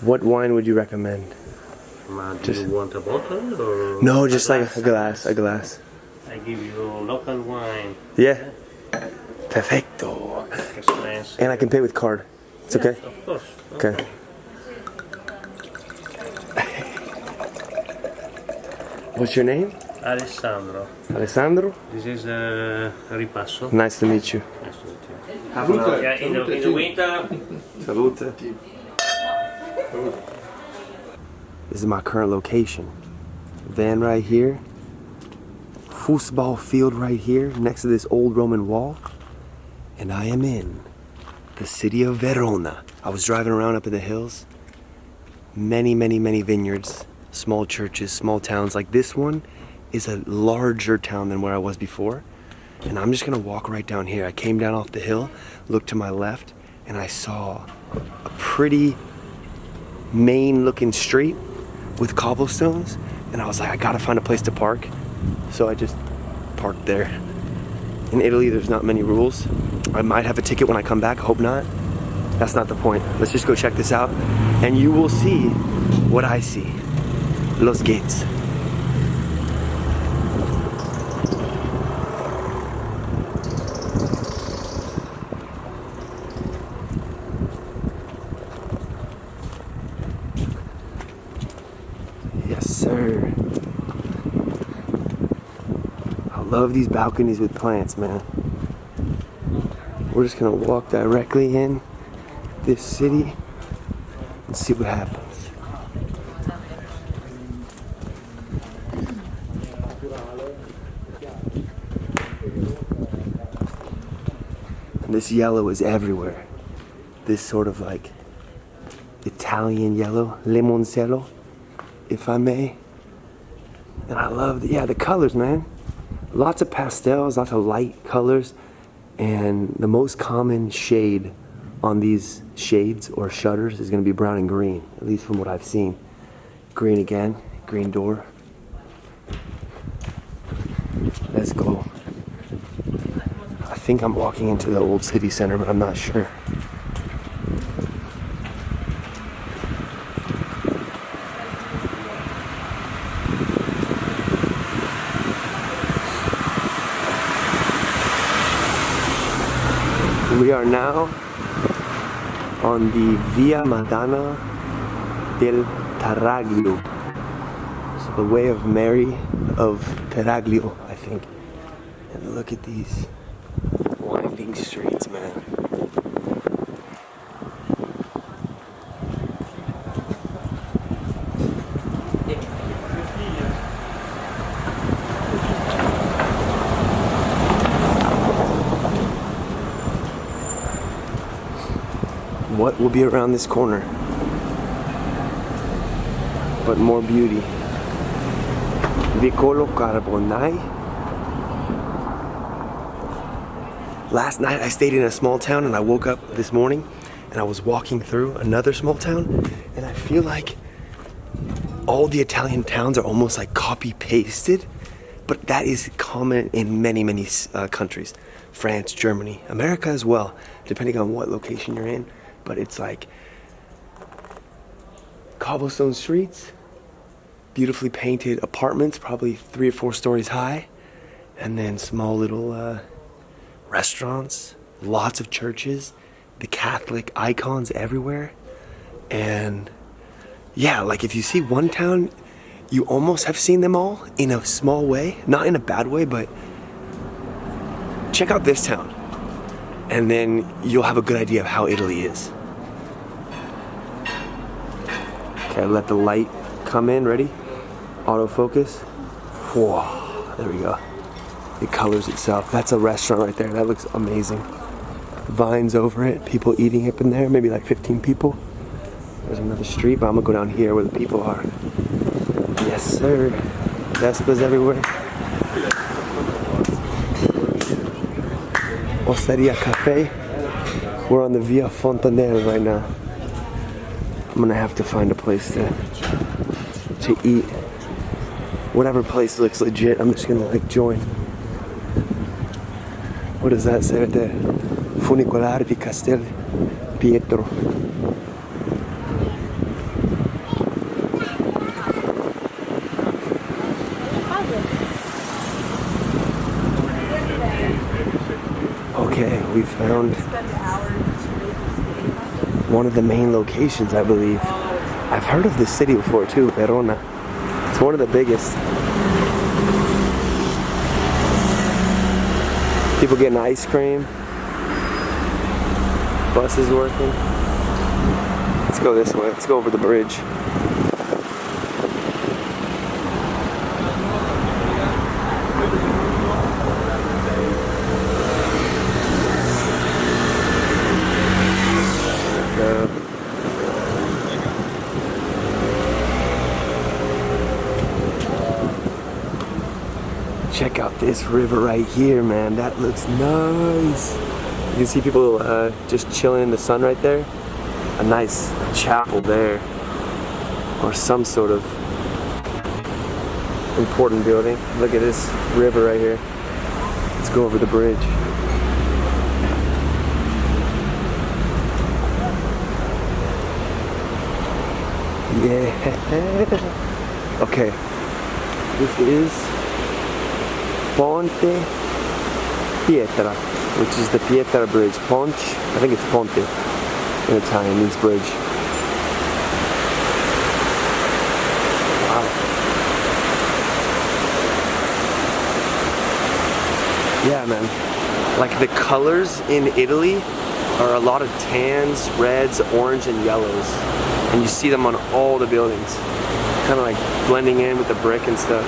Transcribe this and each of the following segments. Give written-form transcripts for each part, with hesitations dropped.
What wine would you recommend? Do you want a bottle or? No, just like a glass. A glass. I give you local wine. Yeah. Perfecto. And I can pay with card. It's okay? Yes, of course. Okay. What's your name? Alessandro. Alessandro? This is ripasso. Nice to meet you. Nice to meet you. Yeah, in the winter. Salute. This is my current location. Van right here. Football field right here next to this old Roman wall. And I am in the city of Verona. I was driving around up in the hills. Many vineyards, small churches, small towns. Like this one is a larger town than where I was before. And I'm just gonna walk right down here. I came down off the hill, looked to my left, and I saw a pretty main looking street with cobblestones. And I was like, I gotta find a place to park. So I just parked there. In Italy, there's not many rules. I might have a ticket when I come back, hope not. That's not the point. Let's just go check this out, and you will see what I see. Los gates. Yes, sir. I love these balconies with plants, man. We're just gonna walk directly in this city and see what happens. And this yellow is everywhere. This sort of like Italian yellow, limoncello, if I may. And I love the colors, man. Lots of pastels, lots of light colors. And the most common shade on these shades or shutters is going to be brown and green, at least from what I've seen. Green again, green door. Let's go. I think I'm walking into the old city center, but I'm not sure. We are now on the Via Madonna del Taraglio. So the way of Mary of Taraglio, I think. And look at these winding streets, man. What will be around this corner? But more beauty. Vicolo Carbonai. Last night I stayed in a small town and I woke up this morning and I was walking through another small town and I feel like all the Italian towns are almost like copy pasted, but that is common in many countries. France, Germany, America as well, depending on what location you're in. But it's like cobblestone streets, beautifully painted apartments, probably 3 or 4 stories high, and then small little restaurants, lots of churches, the Catholic icons everywhere. And yeah, like if you see one town, you almost have seen them all in a small way, not in a bad way, but check out this town. And then you'll have a good idea of how Italy is. Okay, let the light come in, ready? Autofocus. Whoa, there we go. It colors itself. That's a restaurant right there. That looks amazing. Vines over it, people eating up in there, maybe like 15 people. There's another street, but I'm gonna go down here where the people are. Yes, sir. Vespas everywhere. Osteria Cafe. We're on the Via Fontanelle right now. I'm gonna have to find a place to eat. Whatever place looks legit, I'm just gonna like join. What does that say right there? Funicolare di Castel Pietro. we found one of the main locations, I believe. I've heard of this city before too, Verona. It's one of the biggest. People getting ice cream. Bus is working. Let's go this way. Let's go over the bridge. Check out this river right here, man. That looks nice. You can see people just chilling in the sun right there. A nice chapel there, or some sort of important building. Look at this river right here. Let's go over the bridge. Yeah. Okay. This is Ponte Pietra, which is the Pietra Bridge. Ponte, I think it's Ponte in Italian, means bridge. Wow. Yeah, man. Like the colors in Italy are a lot of tans, reds, orange, and yellows. And you see them on all the buildings. Kind of like blending in with the brick and stuff.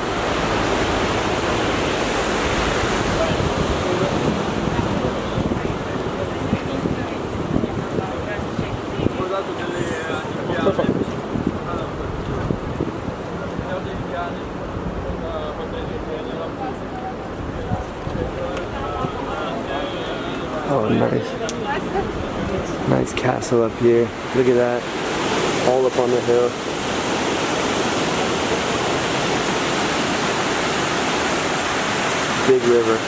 Oh, nice. Nice castle up here. Look at that. All up on the hill. Big river.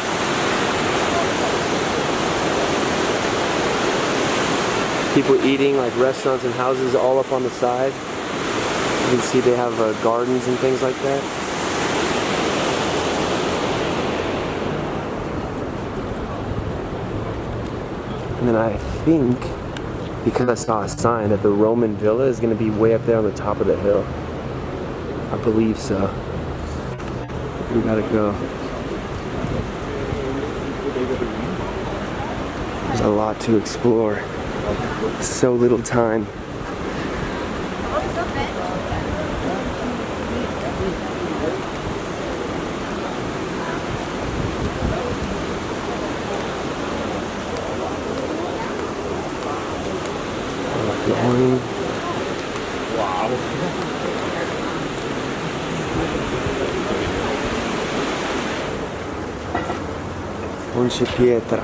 People eating, like restaurants and houses all up on the side. You can see they have gardens and things like that. And then I think, because I saw a sign that the Roman villa is going to be way up there on the top of the hill. I believe so. We gotta go. There's a lot to explore. So little time. Wow. Porsche Pietra.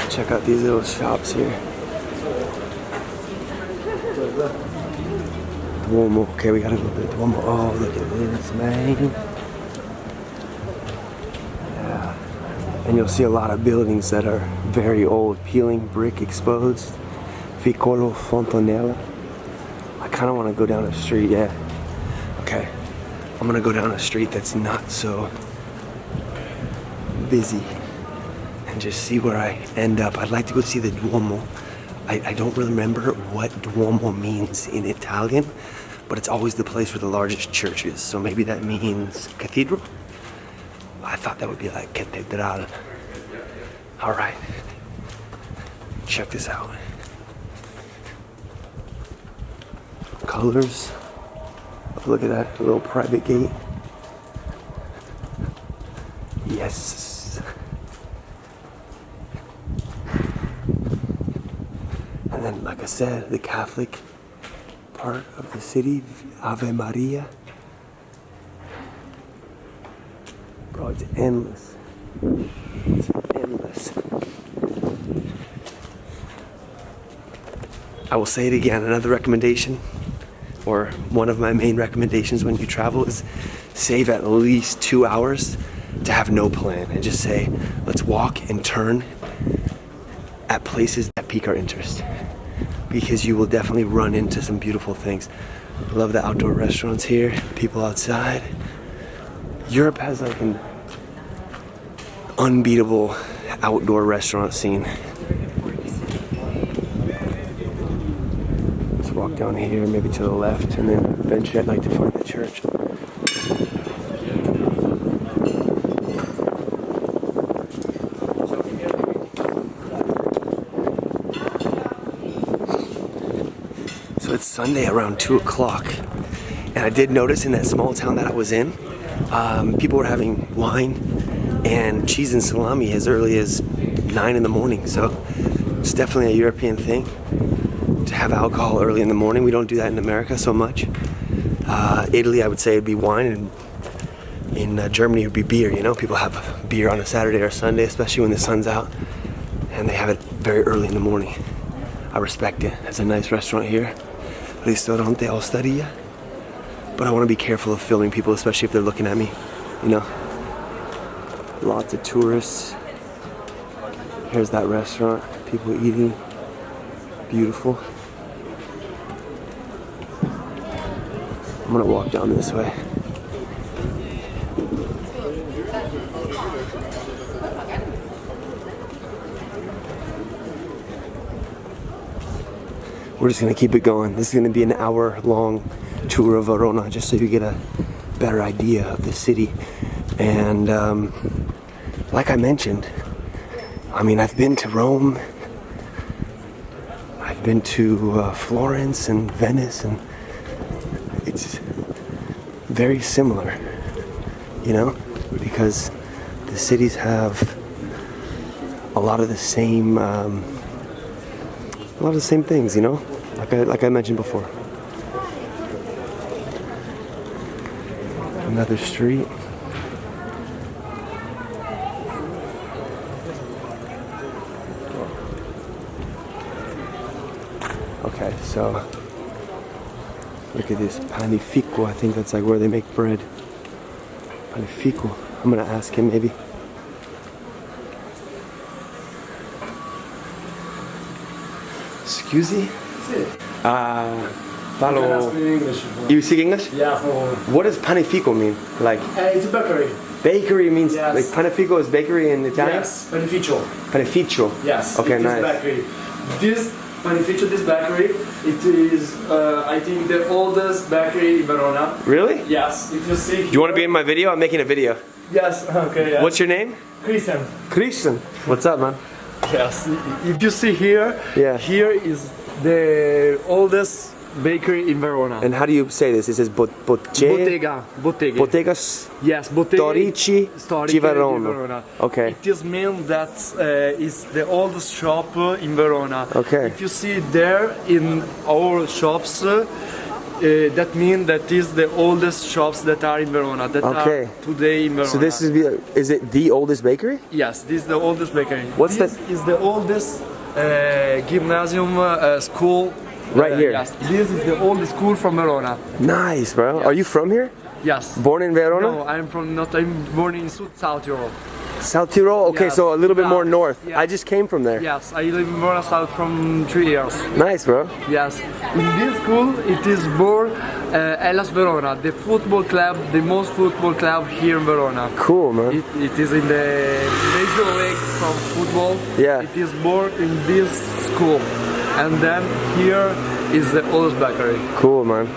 Check out these little shops here. Duomo. Okay, we gotta go to the Duomo. Oh, look at this, man. Yeah. And you'll see a lot of buildings that are very old, peeling brick exposed. Piccolo Fontanella. I kind of want to go down a street, yeah. Okay, I'm gonna go down a street that's not so busy and just see where I end up. I'd like to go see the Duomo. I don't really remember what Duomo means in Italian, but it's always the place where the largest church is. So maybe that means cathedral? I thought that would be like catedral. All right, check this out. Colors. Look at that little private gate. Yes. And then, like I said, the Catholic part of the city, Ave Maria. Bro, it's endless. It's endless. I will say it again, another recommendation, or one of my main recommendations when you travel, is save at least 2 hours to have no plan and just say, let's walk and turn at places that pique our interest, because you will definitely run into some beautiful things. Love the outdoor restaurants here, people outside. Europe has like an unbeatable outdoor restaurant scene. Let's walk down here, maybe to the left, and then eventually I'd like to find the church. So it's Sunday around 2 o'clock, and I did notice in that small town that I was in, people were having wine and cheese and salami as early as 9 in the morning. So it's definitely a European thing to have alcohol early in the morning. We don't do that in America so much. Italy, I would say, it'd be wine, and in Germany it would be beer. You know, people have beer on a Saturday or Sunday, especially when the sun's out, and they have it very early in the morning. I respect it. It's a nice restaurant here. Ristorante Osteria. But I want to be careful of filming people, especially if they're looking at me, you know. Lots of tourists. Here's that restaurant, people eating. Beautiful. I'm gonna walk down this way. We're just gonna keep it going. This is gonna be an hour-long tour of Verona, just so you get a better idea of the city. And like I mentioned, I mean, I've been to Rome, I've been to Florence and Venice, and it's very similar, you know, because the cities have a lot of the same things, you know, like I mentioned before. Another street. Okay, so look at this Panificio. I think that's like where they make bread. Panificio. I'm gonna ask him maybe. Excuse me? Follow. You speak English? Yeah. What does Panificio mean? Like It's a bakery. bakery means, Yes. like Panificio is bakery in Italian? Yes, Panificio. Panificio. Yes. Okay, it nice. Is bakery. This Panificio, this bakery, it is, I think, the oldest bakery in Verona. Really? Yes. If you see. Do you want to be in my video? I'm making a video. Yes. Okay. Yes. What's your name? Christian? Christian. What's up, man? Yes. If you see here, Yeah. here is the oldest bakery in Verona. And how do you say this? It says Bottega. Bottegas Yes, Bottega. Storici di Verona. Okay. It is mean that is the oldest shop in Verona. Okay. If you see there in our shops, that means that is the oldest shops that are in Verona. That Okay. are today in Verona. So this is it the oldest bakery? Yes, this is the oldest bakery. What's this that? is the oldest gymnasium school. Right here. Yes, this is the oldest school from Verona. Nice, bro. Are you from here? Yes. Born in Verona? No, I'm born in South Tyrol. South Tyrol? Okay, Yes. so a little bit more Yes. north. Yes. I just came from there. Yes, I live in Verona South from 3 years. Nice, bro. Yes. In this school, it is born Hellas Verona, the football club, the most football club here in Verona. Cool, man. It is in the Major League from football. Yeah. It is born in this school. And then here is the oldest bakery. Cool, man.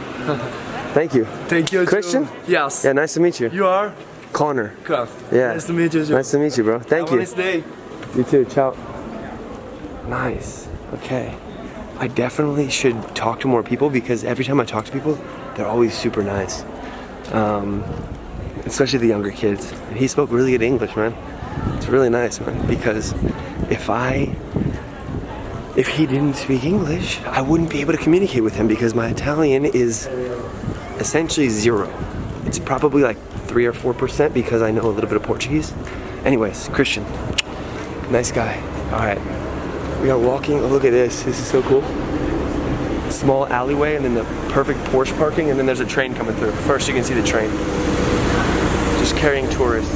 Thank you. Thank you. Christian? Yes. Yeah, nice to meet you. You are? Connor. Cool. Yeah. Nice to meet you. Nice to meet you, bro. Thank Have a you. nice day. You too. Ciao. Nice. Okay. I definitely should talk to more people because every time I talk to people, they're always super nice. Especially the younger kids. He spoke really good English, man. It's really nice, man. Because if he didn't speak English, I wouldn't be able to communicate with him because my Italian is essentially zero. It's probably like 3 or 4% because I know a little bit of Portuguese. Anyways, Christian, nice guy. All right, we are walking. Oh, look at this. This is so cool. Small alleyway and then the perfect Porsche parking and then there's a train coming through. First you can see the train. Just carrying tourists.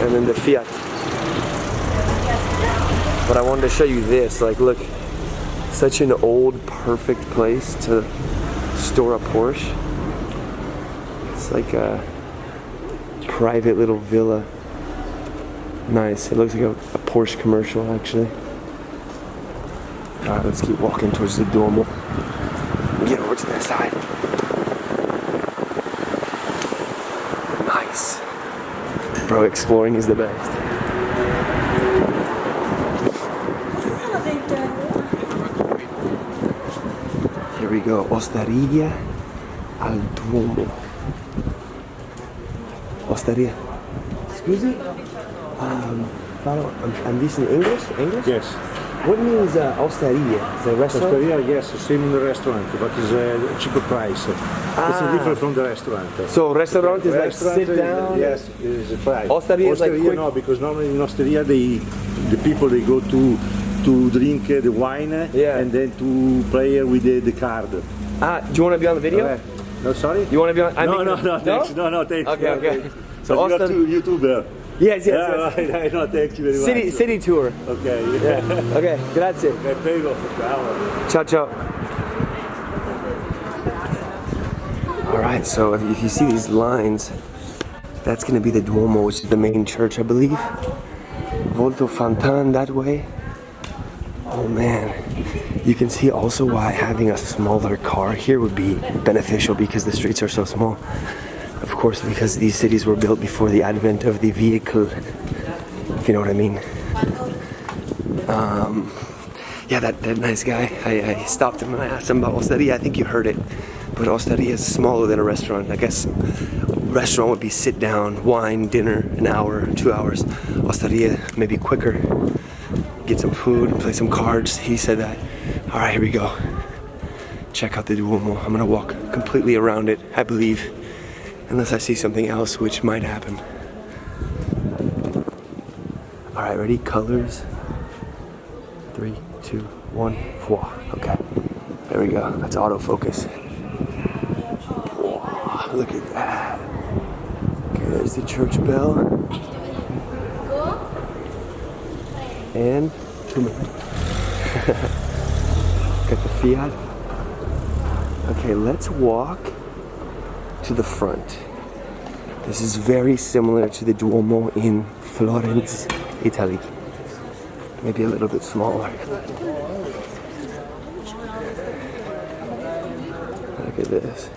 And then the Fiat. But I wanted to show you this, like look, such an old, perfect place to store a Porsche. It's like a private little villa. Nice. It looks like a Porsche commercial, actually. Alright, let's keep walking towards the Duomo. Get over to that side. Nice. Bro, exploring is the best. Here we go. Osteria al Duomo. Osteria. Excuse me? I'm listening English? English? Yes. What means osteria? Is it a restaurant? Osteria, yes, same in the restaurant, but it's a cheaper price. It's different from the restaurant. So restaurant is Restaurant like sit down? Yes, it's a price. Osteria is like quick- no, because normally in Osteria the people they go to drink the wine and then to play with the card. Do you want to be on the video? Okay. No, sorry? You want to be on? No, thanks. No, thanks. Okay, okay. So So you are Osteria. YouTuber. Yes. Right. No, thank you very much. City tour. Okay. Yeah. Okay, grazie. Okay, prego. Ciao. Ciao. Alright, so if you see these lines, that's going to be the Duomo, which is the main church, I believe. Volto Fontan that way. Oh man. You can see also why having a smaller car here would be beneficial because the streets are so small. Of course, because these cities were built before the advent of the vehicle, if you know what I mean. Yeah, that nice guy, I stopped him and I asked him about Osteria. I think you heard it, but Osteria is smaller than a restaurant. I guess restaurant would be sit down, wine, dinner, an hour, 2 hours. Osteria, maybe quicker. Get some food, play some cards. He said that. All right, here we go. Check out the Duomo. I'm gonna walk completely around it, I believe. Unless I see something else, which might happen. All right, ready? Colors. 3, 2, 1, voila. Okay, there we go. That's autofocus. Wow, look at that. Okay, there's the church bell. And got the Fiat. Okay, let's walk to the front. This is very similar to the Duomo in Florence, Italy. Maybe a little bit smaller. Look at this.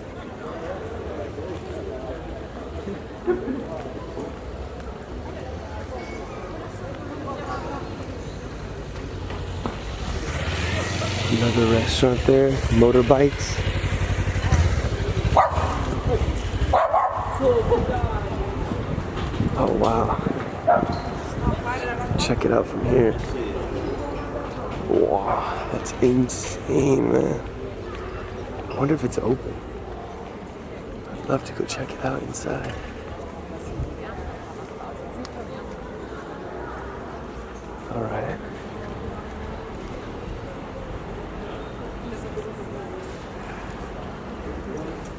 Another restaurant there, motorbikes. Oh wow. Check it out from here. Wow, that's insane, man. I wonder if it's open. I'd love to go check it out inside. All right.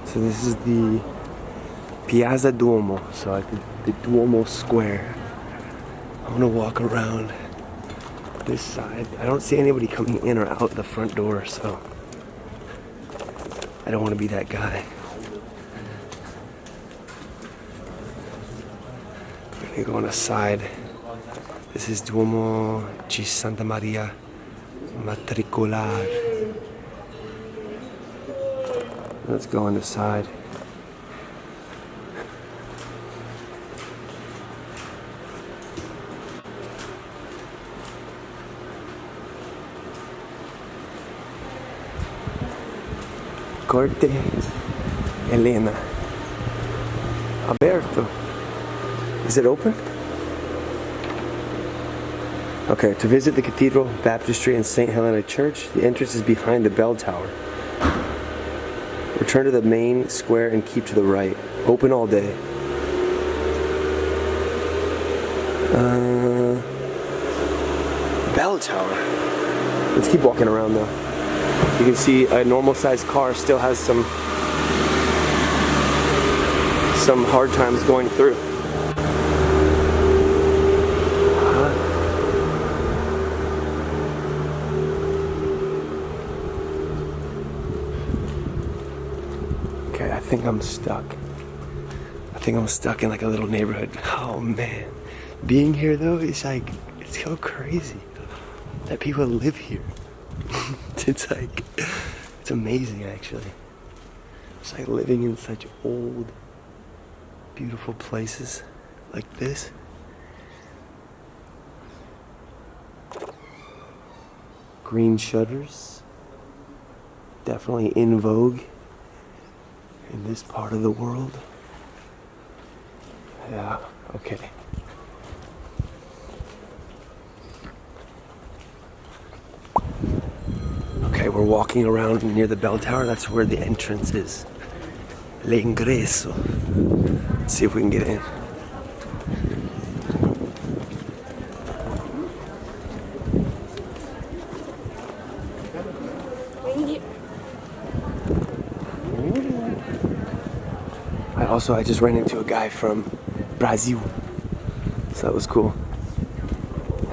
So this is the Piazza Duomo, so like the Duomo Square. I'm gonna walk around this side. I don't see anybody coming in or out the front door, so I don't want to be that guy. I'm gonna go on the side. This is Duomo di Santa Maria Matricolare. Let's go on the side. Corte Elena. Aberto. Is it open? Okay, to visit the Cathedral, Baptistry, and St. Helena Church, the entrance is behind the bell tower. Return to the main square and keep to the right. Open all day. Bell tower. Let's keep walking around though. You can see a normal sized car still has some hard times going through. Okay, I think I'm stuck. I think I'm stuck in like a little neighborhood. Oh man. being here though is like, it's so crazy that people live here. It's like, it's amazing actually. It's like living in such old, beautiful places like this. Green shutters, definitely in vogue in this part of the world. Yeah, okay. Okay, we're walking around near the bell tower. That's where the entrance is. L'ingresso. Let's see if we can get in. I just ran into a guy from Brazil, so that was cool.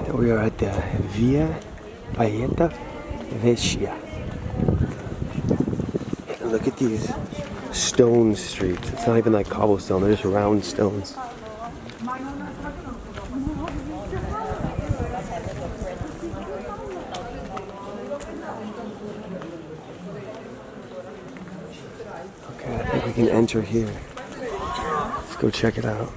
And we are at the Via Paeta Vecchia. And look at these stone streets. It's not even like cobblestone, they're just round stones. Okay, I think we can enter here. Let's go check it out.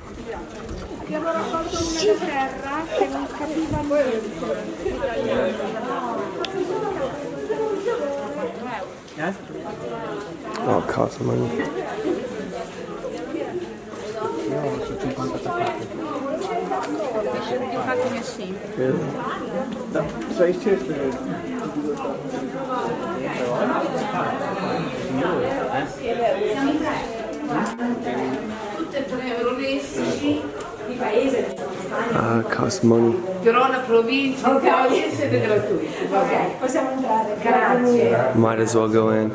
Oh, it costs money. Really? It costs money. Verona, provincia, siete gratuiti. Ok, possiamo entrare. Grazie. Might as well go in.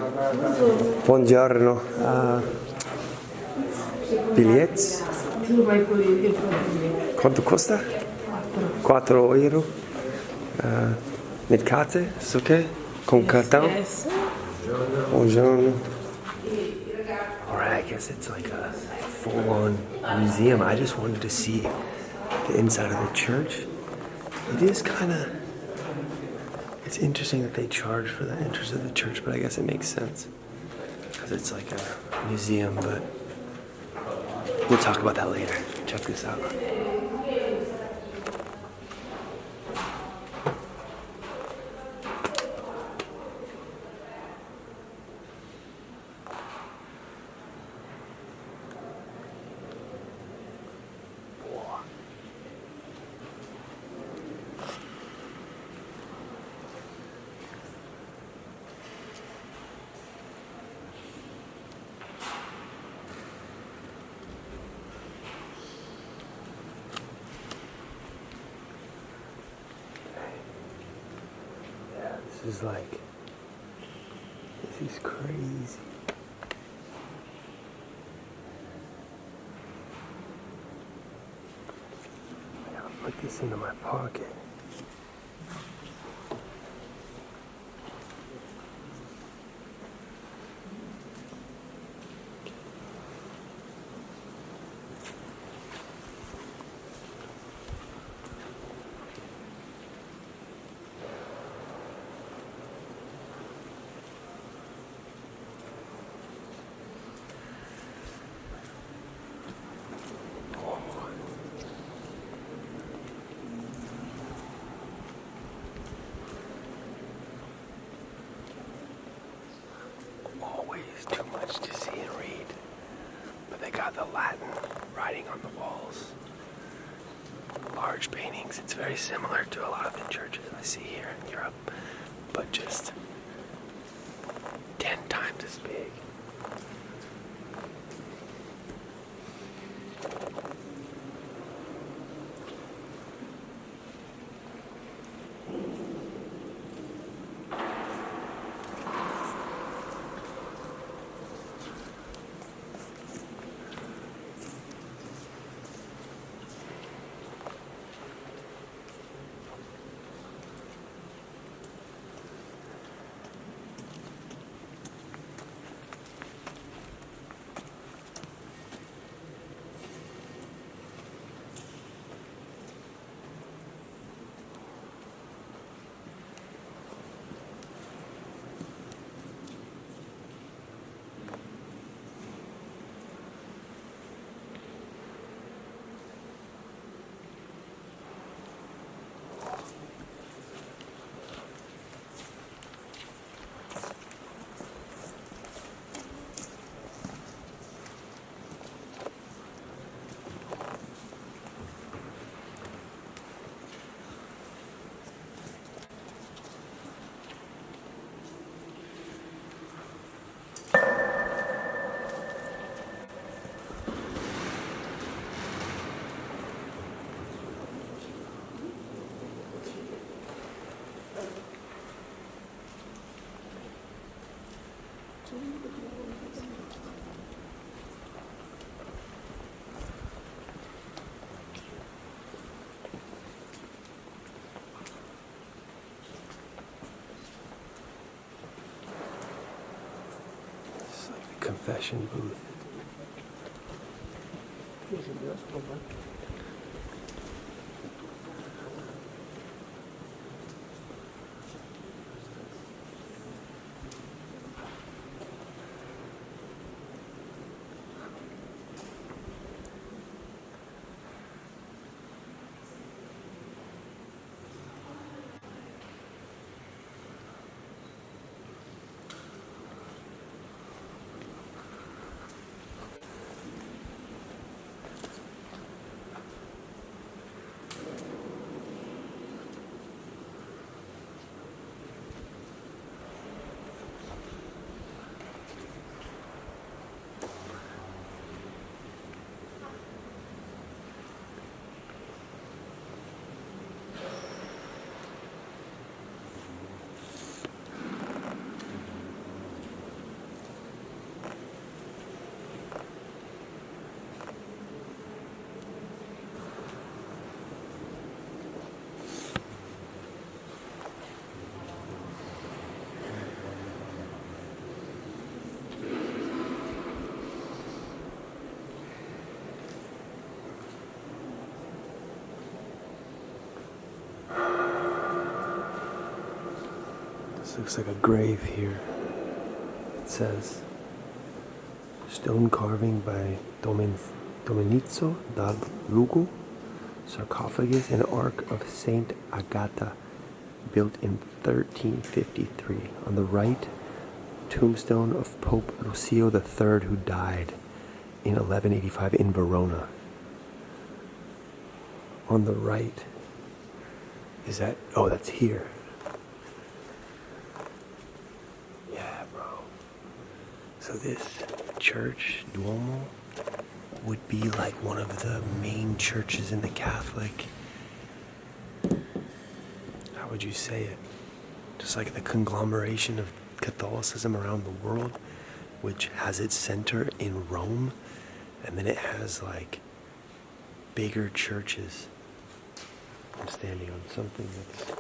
Buongiorno. Biglietti? Tu vai con il Quanto costa? 4 euro. Mit Karte? Ist okay? Con cartão? Yes. Buongiorno. Alright, I guess it's like a full-on museum. I just wanted to see the inside of the church. It is kind of... It's interesting that they charge for the entrance of the church, but I guess it makes sense. Because it's like a museum, but... We'll talk about that later. Check this out. This is like, this is crazy. I gotta put this into my pocket. Too much to see and read, but they got the Latin writing on the walls. Large paintings. It's very similar to a lot of the churches I see here in Europe, but just 10 times as big. It's like the confession booth. Looks like a grave here. It says, stone carving by Domenico dal Lugo, sarcophagus and ark of Saint Agata, built in 1353. On the right, tombstone of Pope Lucio III, who died in 1185 in Verona. On the right, is that, oh, that's here. So this church, Duomo, would be like one of the main churches in the Catholic, how would you say it? Just like the conglomeration of Catholicism around the world, which has its center in Rome, and then it has like bigger churches. I'm standing on something that's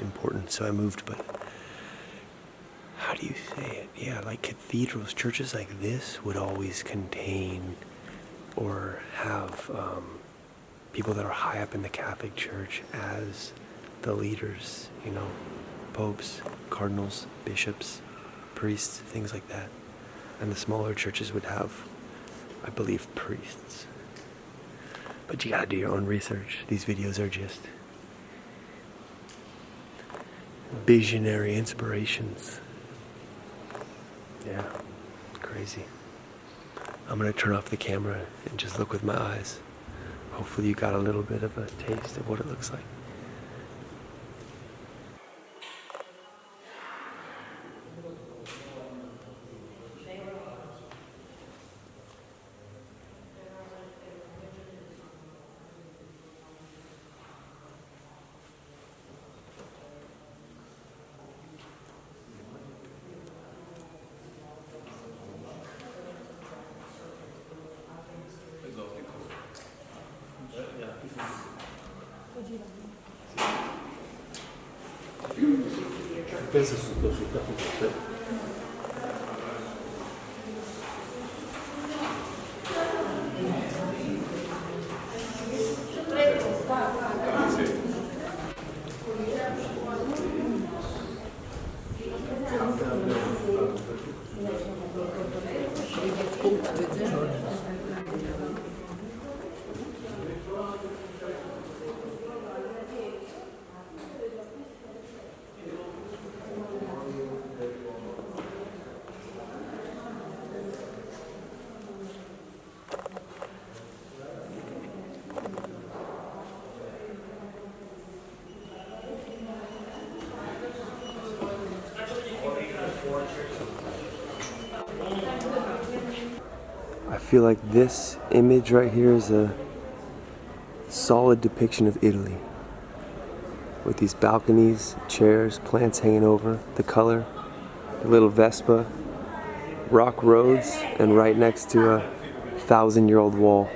important, so I moved, but how do you say it? Yeah, like cathedrals, churches like this would always contain or have people that are high up in the Catholic Church as the leaders, you know, popes, cardinals, bishops, priests, things like that. And the smaller churches would have, I believe, priests. But you gotta do your own research. These videos are just visionary inspirations. Yeah, crazy. I'm gonna turn off the camera and just look with my eyes. Hopefully you got a little bit of a taste of what it looks like. Pensa sul capitolo. I feel like this image right here is a solid depiction of Italy. With these balconies, chairs, plants hanging over, the color, the little Vespa, rock roads and right next to a 1,000-year-old wall.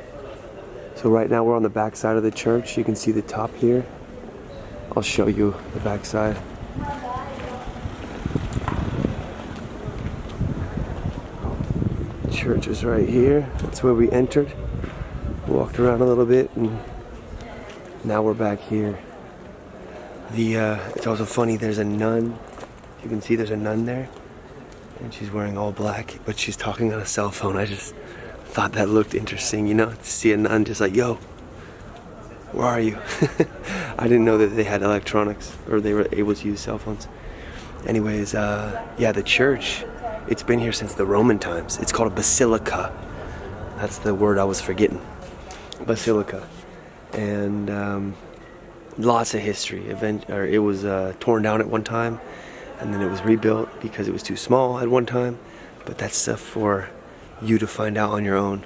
So right now we're on the back side of the church. You can see the top here. I'll show you the back side. Church is right here. That's where we entered. Walked around a little bit and now we're back here. It's also funny, there's a nun. You can see there's a nun there. And she's wearing all black, but she's talking on a cell phone. I just thought that looked interesting, you know, to see a nun just like, yo, where are you? I didn't know that they had electronics or they were able to use cell phones. Anyways, yeah, the church, it's been here since the Roman times. It's called a basilica. That's the word I was forgetting. Basilica. And lots of history. It was torn down at one time, and then it was rebuilt because it was too small at one time. But that's stuff for you to find out on your own.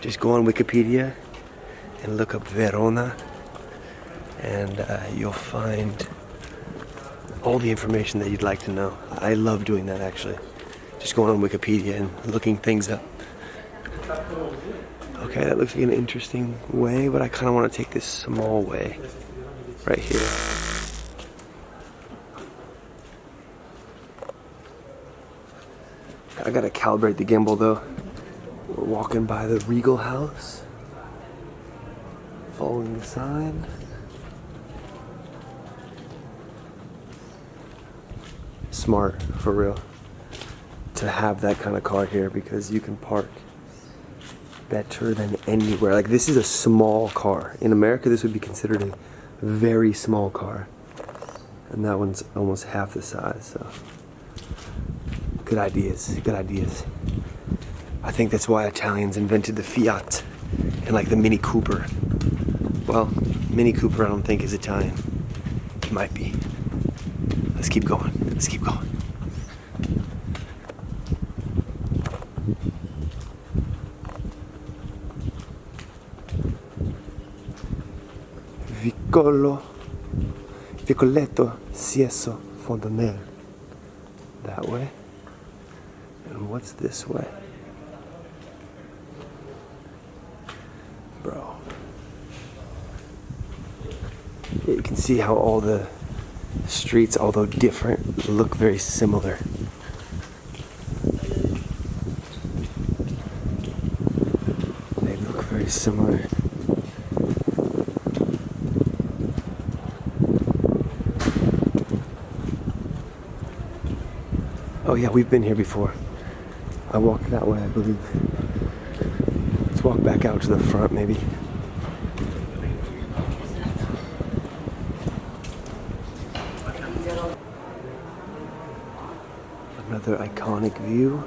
Just go on Wikipedia and look up Verona, and you'll find all the information that you'd like to know. I love doing that, actually. Just going on Wikipedia and looking things up. Okay, that looks like an interesting way, but I kind of want to take this small way right here. I gotta calibrate the gimbal though. We're walking by the Regal house, following the sign. Smart, for real, to have that kind of car here because you can park better than anywhere. Like, this is a small car. In America, this would be considered a very small car. And that one's almost half the size, so. Good ideas, good ideas. I think that's why Italians invented the Fiat and like the Mini Cooper. Well, Mini Cooper I don't think is Italian. It might be. Let's keep going, let's keep going. Vicoletto Cieso Fontanelle. That way. And what's this way? Bro. Yeah, you can see how all the streets, although different, look very similar. They look very similar. Oh yeah, we've been here before. I walked that way, I believe. Let's walk back out to the front, maybe. Another iconic view.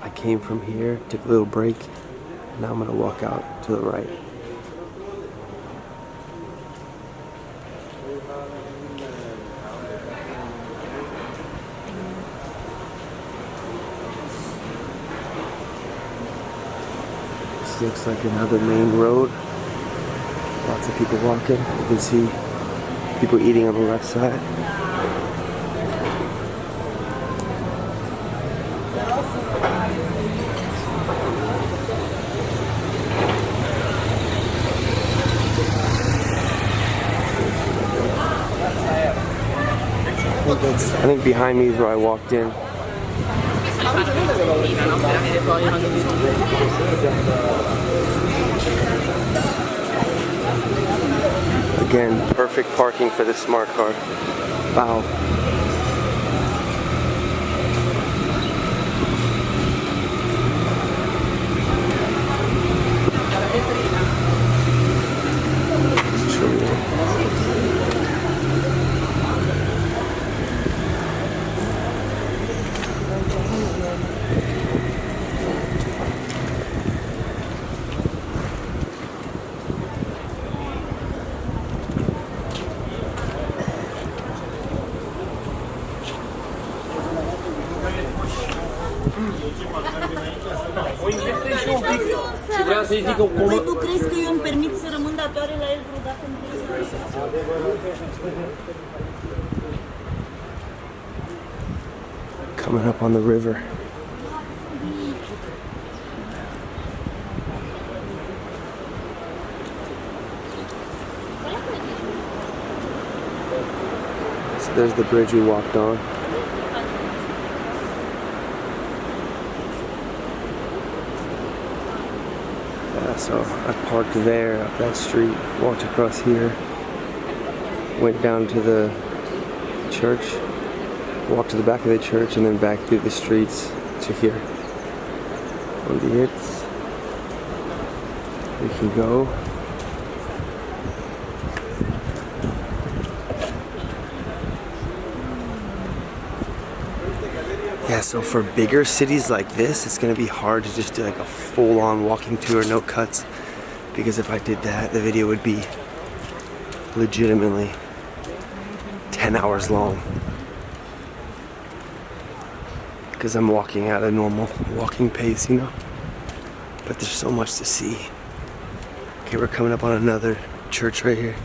I came from here, took a little break. Now I'm gonna walk out to the right. This looks like another main road. Lots of people walking. You can see people eating on the left side. I think behind me is where I walked in. Again, perfect parking for this smart car. Wow. Păi tu crezi că eu îmi permit să rămân datoare la el vreodată în Coming up on the river. there's the bridge we walked on. Yeah, so I parked there up that street, walked across here, went down to the church, walked to the back of the church, and then back through the streets to here. On the Itz, we can go. Yeah, so for bigger cities like this, it's gonna be hard to just do like a full-on walking tour, no cuts, because if I did that, the video would be legitimately 10 hours long. Because I'm walking at a normal walking pace, you know? But there's so much to see. Okay, we're coming up on another church right here.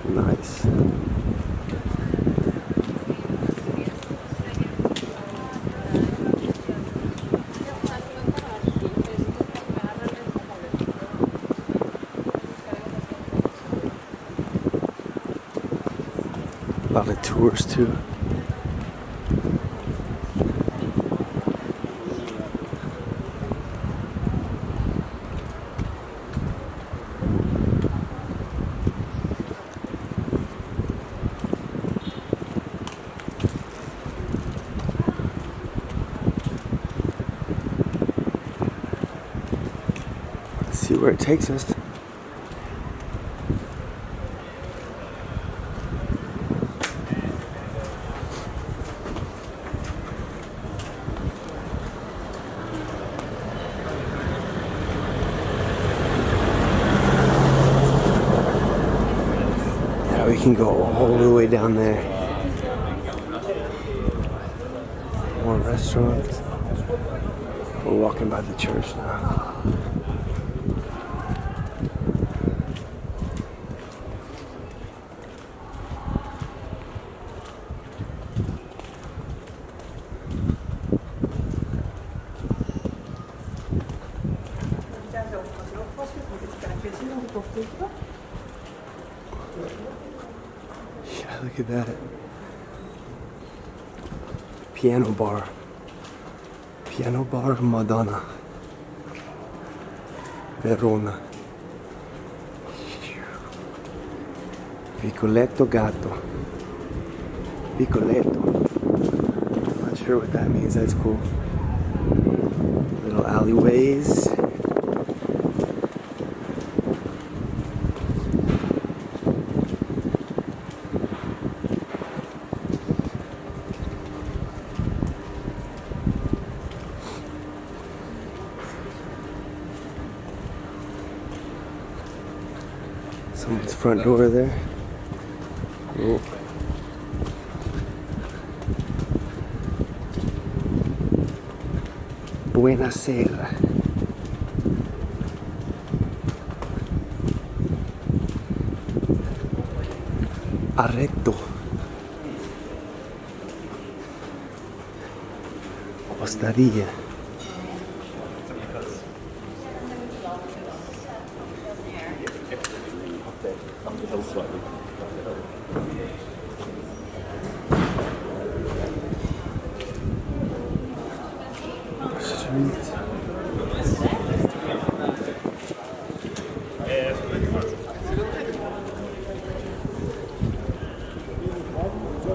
Nice. A lot of tours too. Let's see where it takes us. We can go all the way down there. More restaurants. We're walking by the church now. Yeah, look at that. Piano bar. Piano bar Madonna. Verona. Vicoletto gatto. Vicoletto. Not sure what that means. That's cool. Little alleyways. Someone's front door there. Oh. Buonasera. Arretto. Osteria. Street.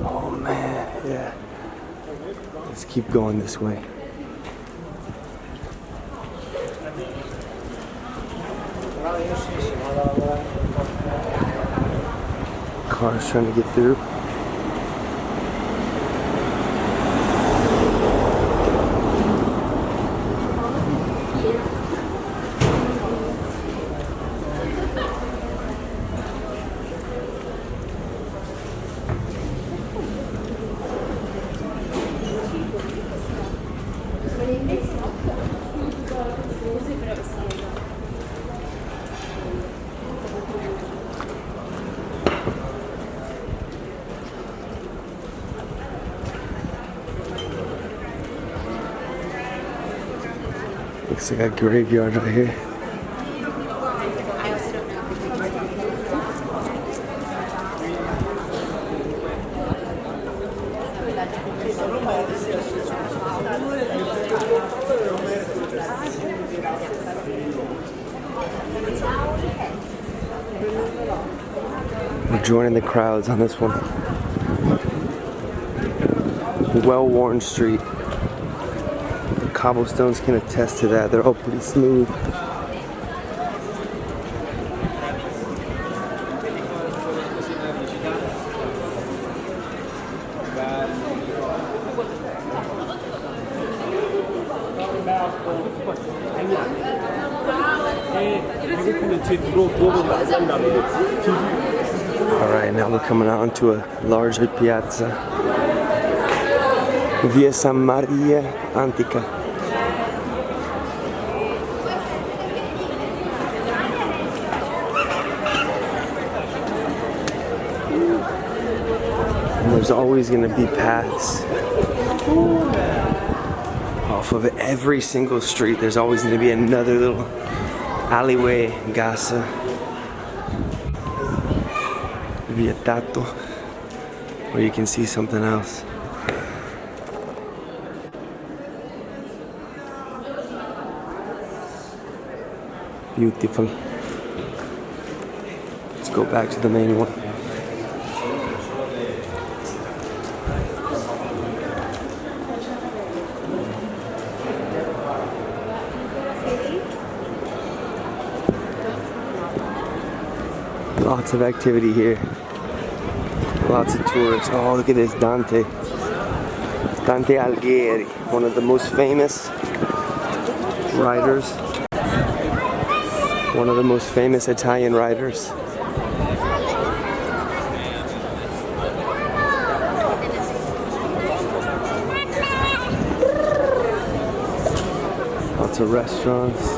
Oh man, yeah. Let's keep going this way. Cars trying to get through. Looks like a graveyard right here. joining the crowds on this one. Well-worn street. The cobblestones can attest to that. They're all pretty smooth. Alright, now we're coming out onto a larger piazza. Via San Maria Antica. And there's always going to be paths off of every single street. There's always going to be another little alleyway, Gasa, Vietato, where you can see something else. Beautiful. Let's go back to the main one. Lots of activity here. Lots of tourists. Oh, look at this Dante. Dante Alighieri, one of the most famous writers. One of the most famous Italian writers. Lots of restaurants.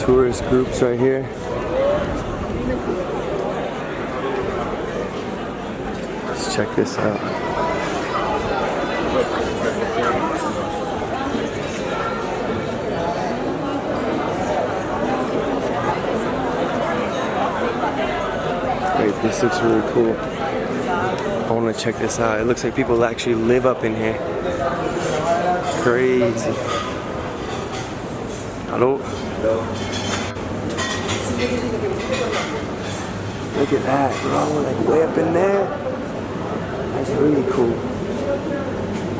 Tourist groups right here. Let's check this out. Wait, this looks really cool. I want to check this out. It looks like people actually live up in here. Crazy. Hello? Look at that, bro. Like way up in there. That's really cool.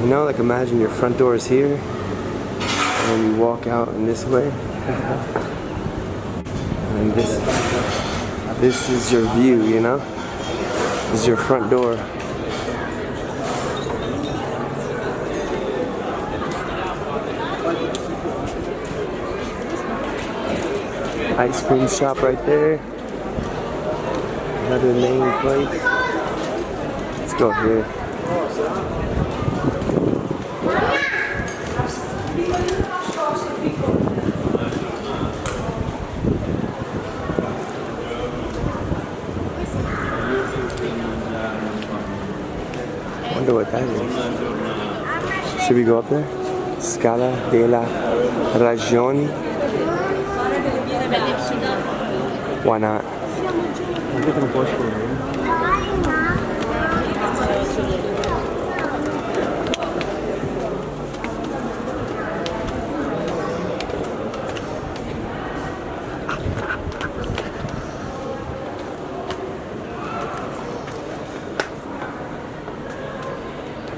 You know, like imagine your front door is here and then you walk out in this way. And this is your view, you know? This is your front door. Ice cream shop right there. Another main place. Let's go here. I wonder what that is. Should we go up there? Scala della Ragioni. Why not? I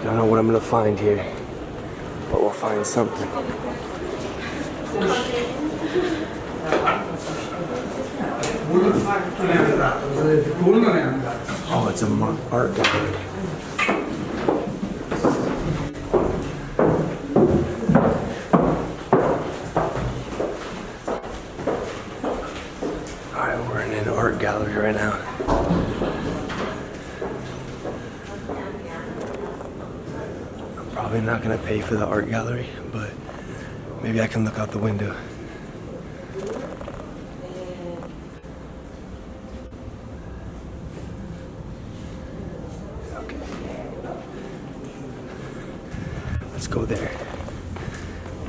don't know what I'm gonna find here, but we'll find something. Oh, it's a art gallery. Alright, we're in an art gallery right now. I'm probably not gonna pay for the art gallery, but maybe I can look out the window. Let's go there,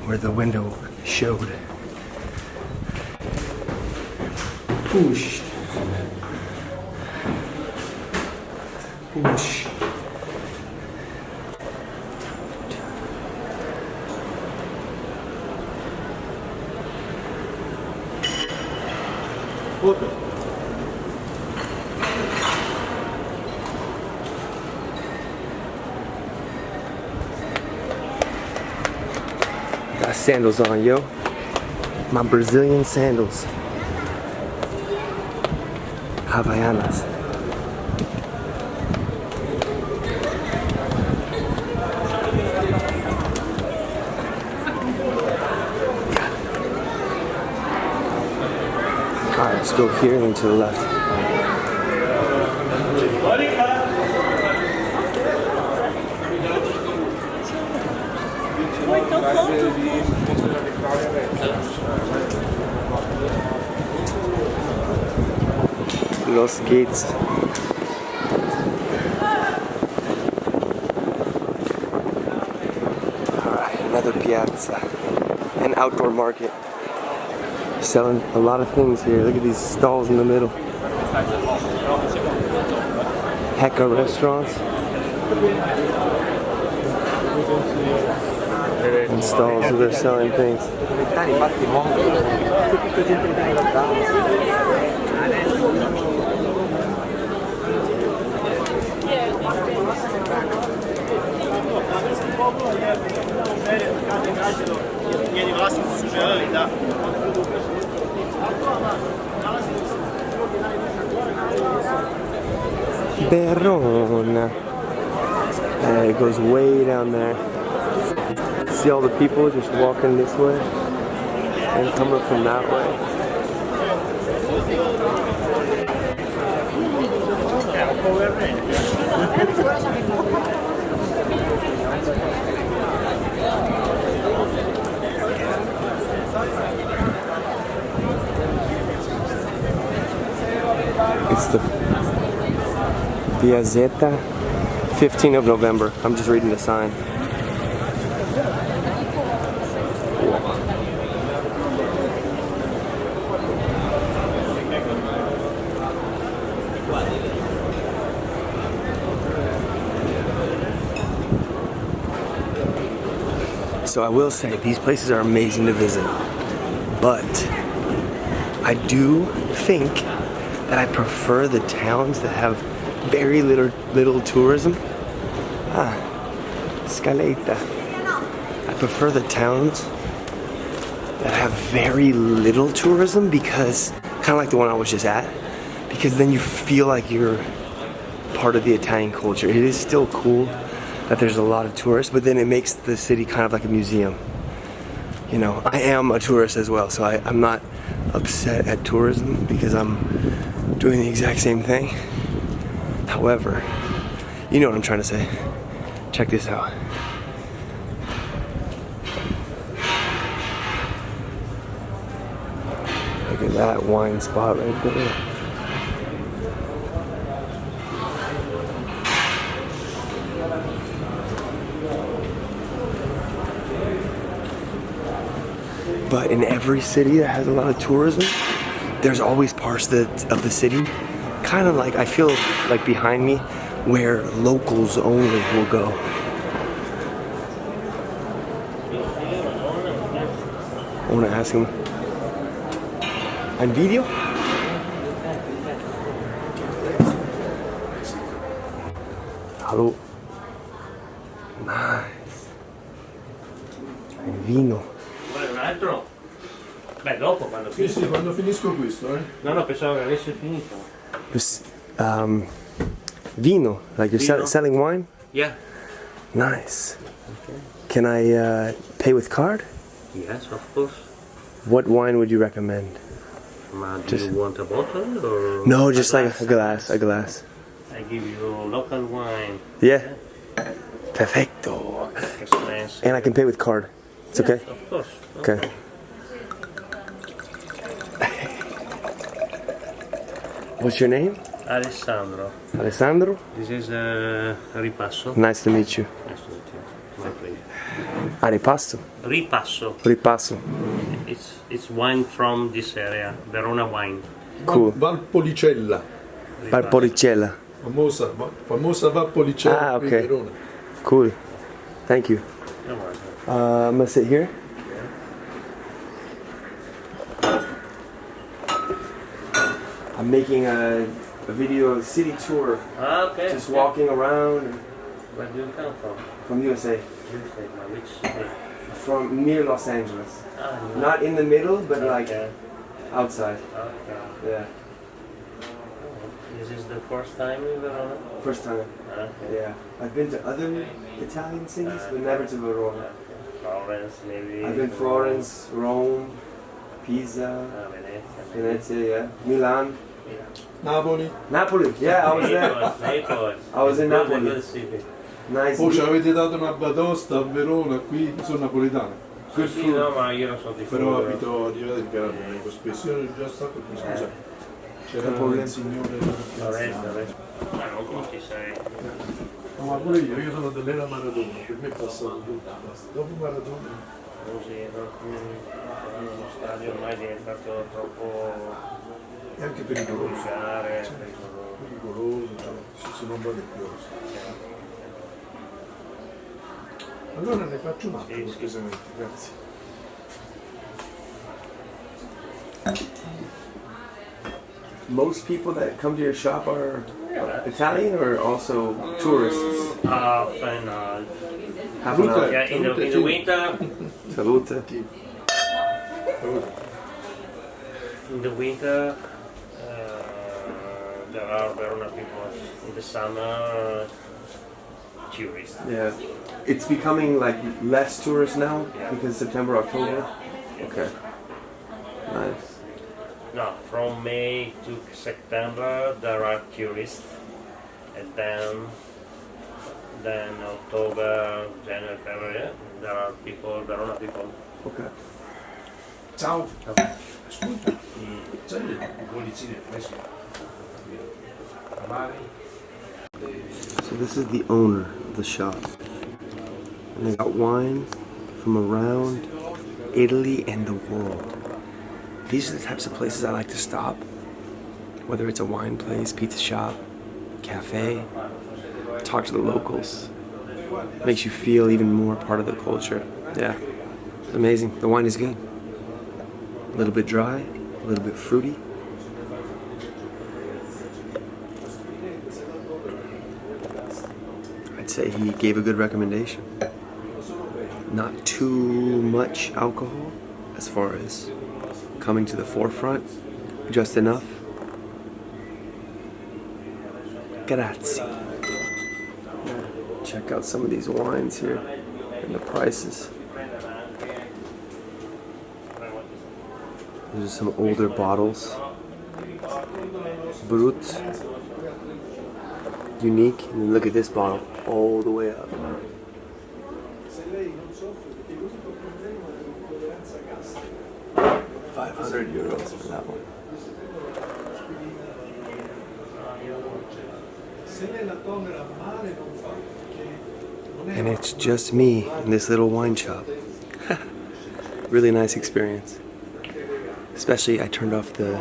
where the window showed. Push. Push. sandals on, yo. My Brazilian sandals. Havaianas. Alright, let's go here and then to the left. Los gates. Alright, another piazza. An outdoor market. Selling a lot of things here. Look at these stalls in the middle. Hecka restaurants. And stalls where they're selling things. Verona. And it goes way down there. See all the people just walking this way and coming from that way. It's the Piazzetta, 15th of November. I'm just reading the sign. So I will say these places are amazing to visit, but I do think that I prefer the towns that have very little tourism. Scaletta. I prefer the towns that have very little tourism because, kind of like the one I was just at, because then you feel like you're part of the Italian culture. It is still cool that there's a lot of tourists, but then it makes the city kind of like a museum. You know, I am a tourist as well, so I'm not upset at tourism because I'm doing the exact same thing. However, you know what I'm trying to say. Check this out. Look at that wine spot right there. But in every city that has a lot of tourism, there's always parts of the city, kind of like, I feel like behind me, where locals only will go. I want to ask him. On video? Hello. Nice. Il vino. Vuole un altro? Beh, dopo quando finisco. Sì, quando finisco questo, No, pensavo che avessi finito. Vino, like you're Vino? selling wine? Yeah. Nice. Okay. Can I pay with card? Yes, of course. What wine would you recommend? Do you want a bottle or? No, just like a glass. A glass. I give you local wine. Yeah. Perfecto. Expensive. And I can pay with card. It's okay? Yes, of course. Okay. What's your name? Alessandro. Alessandro? This is ripasso. Nice to meet you. Nice to meet you. My pleasure. Ripasso? Ripasso. Ripasso. It's wine from this area, Verona wine. Cool. Valpolicella, Valpolicella. famosa Valpolicella Ah, qui okay. in Verona. Cool. Thank you. You're welcome. I'm gonna sit here. I'm making a video of the city tour. Okay. Just walking around Where do you come from? from USA. USA. Which state? From near Los Angeles. Ah, no. Not in the middle, but like Okay. outside. Okay. Yeah. This is the first time in Verona? First time. Okay. Yeah. I've been to other Italian cities, but never to Verona. Florence, maybe. I've been Florence, Rome, Pisa, Venezia. Venezia, yeah. Milan. Napoli. Napoli, yeah, I was there. Naples. I was in Good, Napoli. good city. Nice. Poi ci avete dato una batosta a Verona, qui sono napoletano. Good Sì, food. no, ma io non so di Però food. abito a Riva del Garda, vengo spesso. Io ero già stato qui, scusa. C'era Napoli. il signore Vabbè. Ma non tutti sei. No, ma pure io sono dell'era Maradona, per me è passato tutto, basta. Dopo Maradona. Così, lo stadio ormai è diventato troppo È anche pericoloso. vulgare, Pericoloso, se non vale più. Allora ne faccio un altro, Sì, sì. cortesemente, grazie. Most people that come to your shop are Italian or also tourists? Often, Half an hour. yeah, in the winter, Salute. in the winter, there are Verona people. In the summer, tourists. Yeah. It's becoming like less tourists now because September, October. Okay. Nice. No, from May to September there are tourists, and then October, January, February there are people, Verona people. Okay. Ciao. Ascolta, sai le bollicine fresche? Amare? So this is the owner of the shop. And they got wine from around Italy and the world. These are the types of places I like to stop. Whether it's a wine place, pizza shop, cafe, talk to the locals. Makes you feel even more part of the culture. Yeah, it's amazing. The wine is good. A little bit dry, a little bit fruity. I'd say he gave a good recommendation. Not too much alcohol as far as coming to the forefront, just enough. Grazie. Check out some of these wines here and the prices. These are some older bottles. Brut. Unique. And then look at this bottle all the way up. €500 for that one. And it's just me in this little wine shop. Really nice experience. Especially I turned off the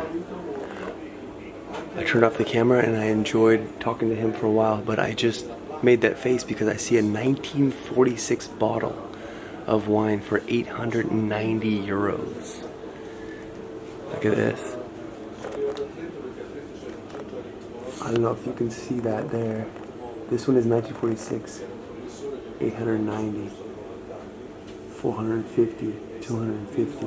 camera and I enjoyed talking to him for a while, but I just made that face because I see a 1946 bottle of wine for €890. Look at this. I don't know if you can see that there. This one is 1946, 890, 450, 250.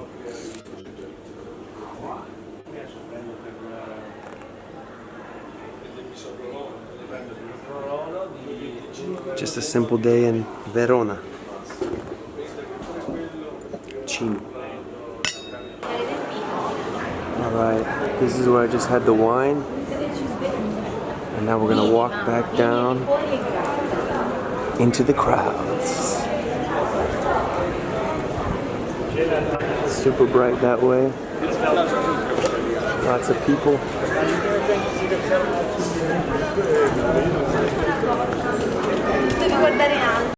Just a simple day in Verona. Cino. Alright, this is where I just had the wine. And now we're gonna walk back down into the crowds. Super bright that way. Lots of people. Devi guardare in alto.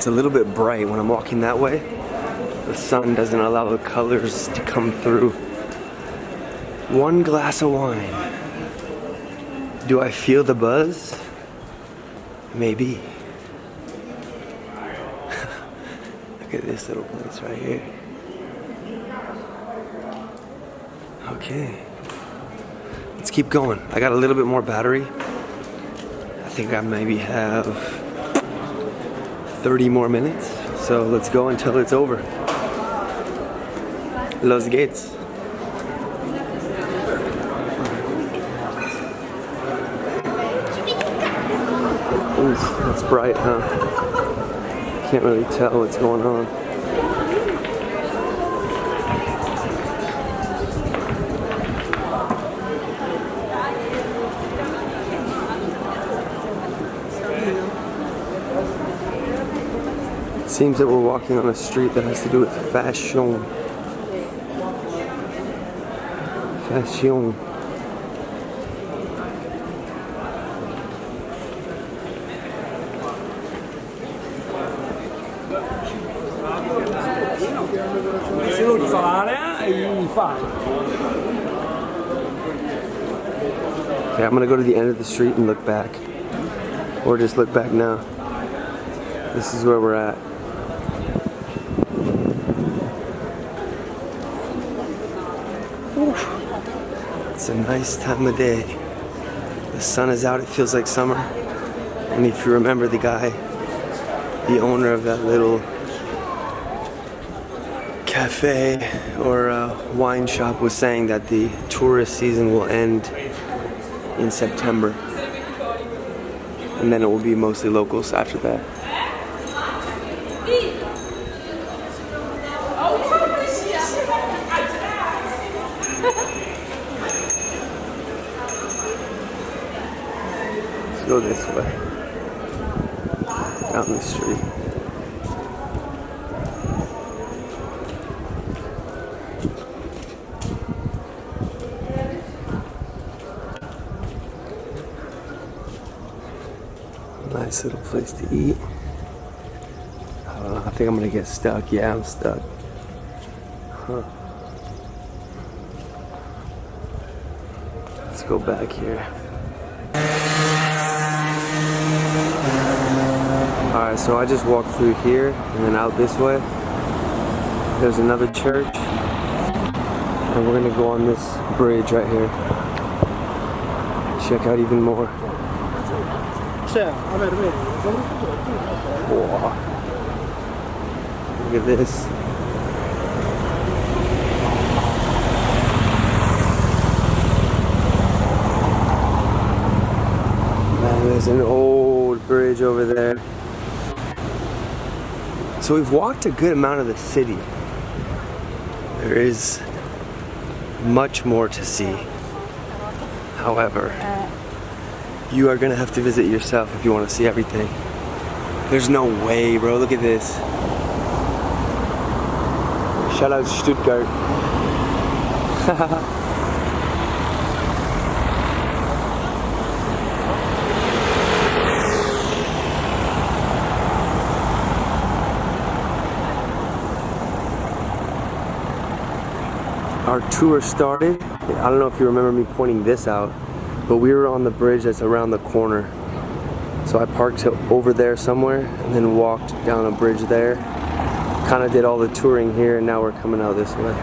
It's a little bit bright when I'm walking that way. The sun doesn't allow the colors to come through. One glass of wine. Do I feel the buzz? Maybe. Look at this little place right here. Okay. Let's keep going. I got a little bit more battery. I think I maybe have 30 more minutes. So let's go until it's over. Los gates. Oof, that's bright, huh? Can't really tell what's going on. It seems that we're walking on a street that has to do with fashion. Fashion. Okay, I'm gonna go to the end of the street and look back. Or just look back now. This is where we're at. It's a nice time of day. The sun is out, it feels like summer. And if you remember the guy, the owner of that little cafe or wine shop was saying that the tourist season will end in September. And then it will be mostly locals after that. Let's go this way. Down the street. Nice little place to eat. I don't know, I think I'm gonna get stuck. Yeah, I'm stuck. Huh. Let's go back here. Alright, so I just walked through here and then out this way. There's another church. And we're gonna go on this bridge right here. Check out even more. Wow. Look at this. Man, there's an old bridge over there. So we've walked a good amount of the city. There is much more to see. However, you are gonna have to visit yourself if you want to see everything. There's no way, bro. Look at this. Shout out Stuttgart. Our tour started. I don't know if you remember me pointing this out, but we were on the bridge that's around the corner. So I parked over there somewhere and then walked down a bridge there. Kind of did all the touring here, and now we're coming out this way.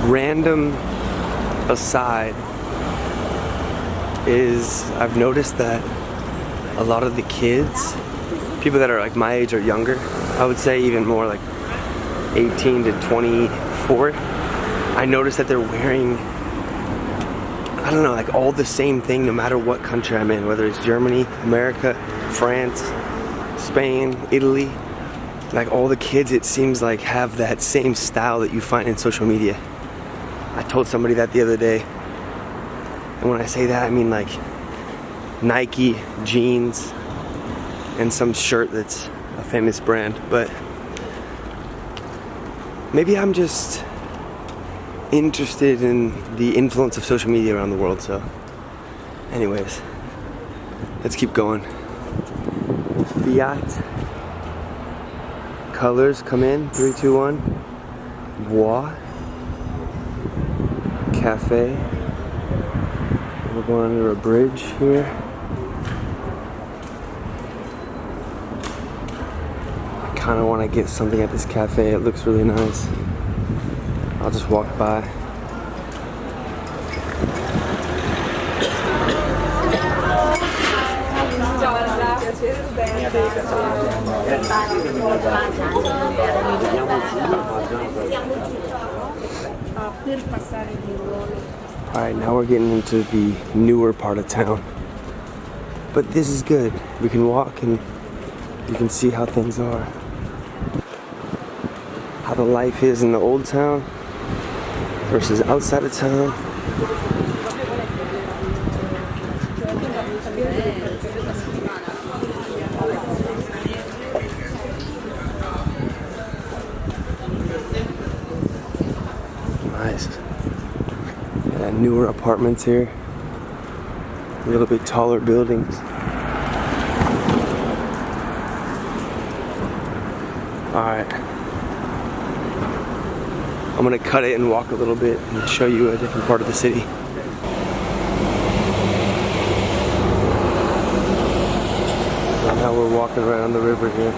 random aside is I've noticed that a lot of the kids, people that are like my age or younger, I would say even more like 18 to 24, I noticed that they're wearing, I don't know, like all the same thing no matter what country I'm in, whether it's Germany, America, France, Spain, Italy. Like all the kids, it seems like, have that same style that you find in social media. I told somebody that the other day, and when I say that I mean like Nike, jeans, and some shirt that's a famous brand. But maybe I'm just interested in the influence of social media around the world. So anyways, let's keep going. Fiat colors come in. 3, 2, 1. Bois Cafe. We're going under a bridge here. I kind of want to get something at this cafe. It looks really nice. I'll just walk by. Alright, now we're getting into the newer part of town. But this is good. We can walk and you can see how things are. How the life is in the old town versus outside of town. Nice. Yeah, newer apartments here. A little bit taller buildings. Alright. I'm gonna cut it and walk a little bit and show you a different part of the city. And now we're walking around the river here.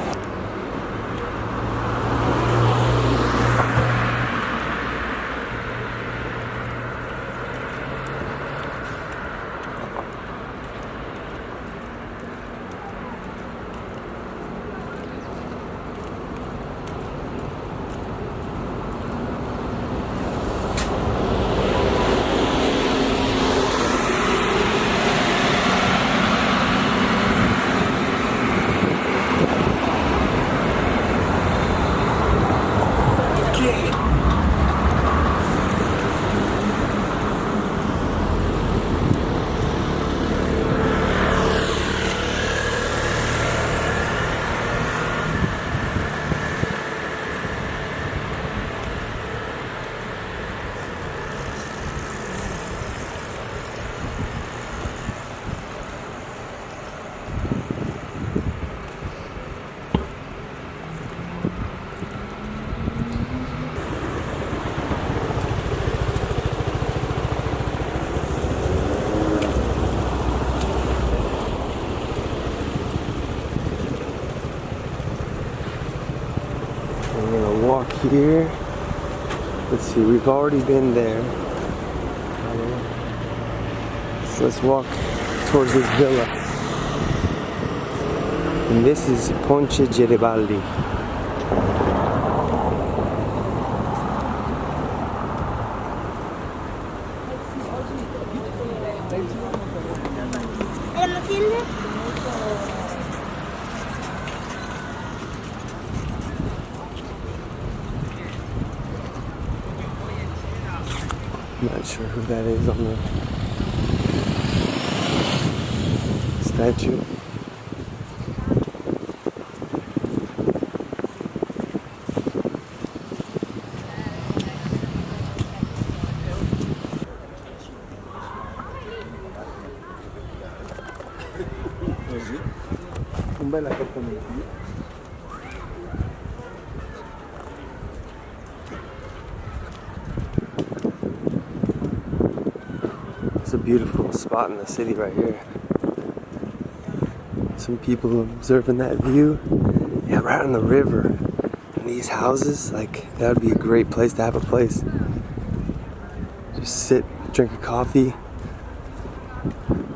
Here, let's see, we've already been there, so let's walk towards this villa, and this is Ponce Geribaldi. Not sure who that is on the statue. Un bel appartamento. It's a beautiful spot in the city right here. Some people observing that view. Yeah, right on the river. And these houses, like, that would be a great place to have a place. Just sit, drink a coffee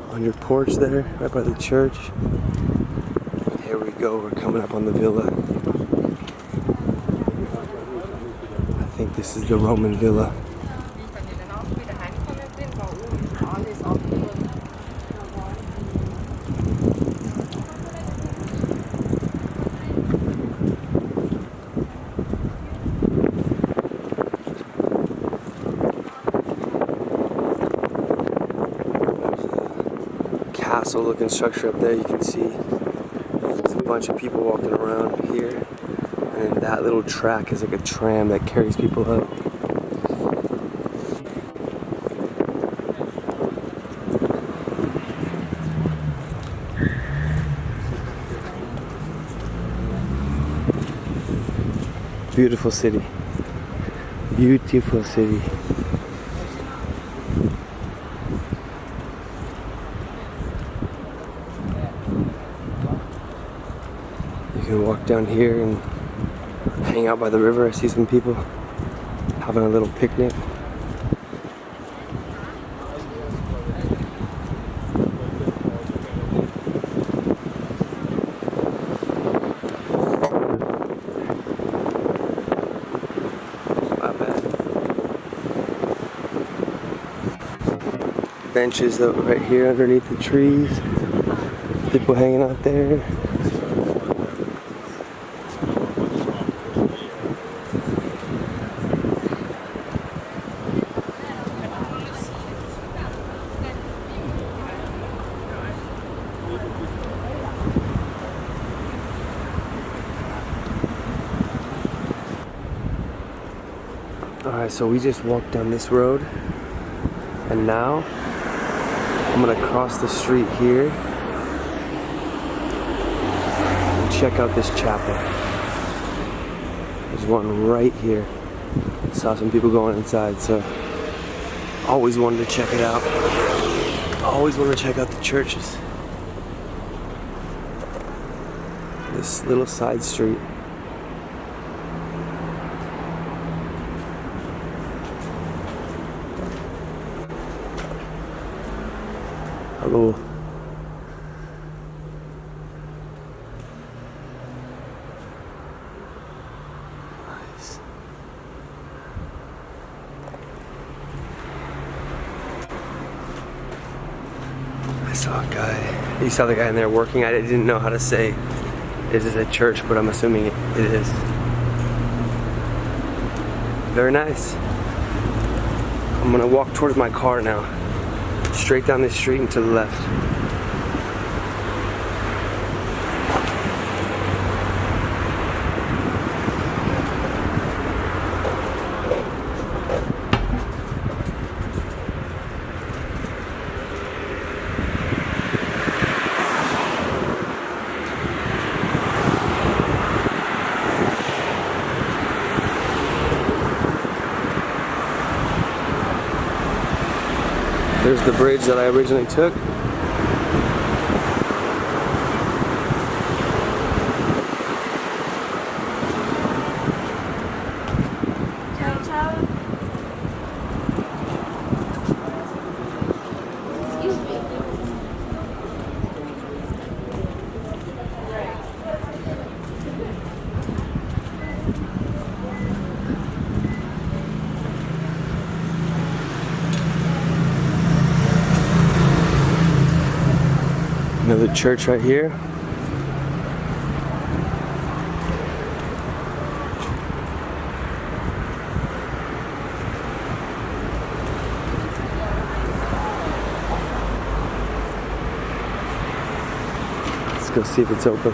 on your porch there, right by the church. Here we go, we're coming up on the villa. I think this is the Roman villa. Castle looking structure up there, you can see there's a bunch of people walking around here, and that little track is like a tram that carries people up. Beautiful city. Beautiful city. You can walk down here and hang out by the river. I see some people having a little picnic. Not bad. Benches right here underneath the trees. People hanging out there. Alright, so we just walked down this road, and now I'm gonna cross the street here and check out this chapel. There's one right here. Saw some people going inside, so always wanted to check it out. Always want to check out the churches. This little side street. Hello. Nice. I saw a guy. You saw the guy in there working. I didn't know how to say this is a church, but I'm assuming it is. Very nice. I'm gonna walk towards my car now. Straight down this street and to the left. There's the bridge that I originally took. Ciao, ciao. Excuse me. Another church right here. Let's go see if it's open.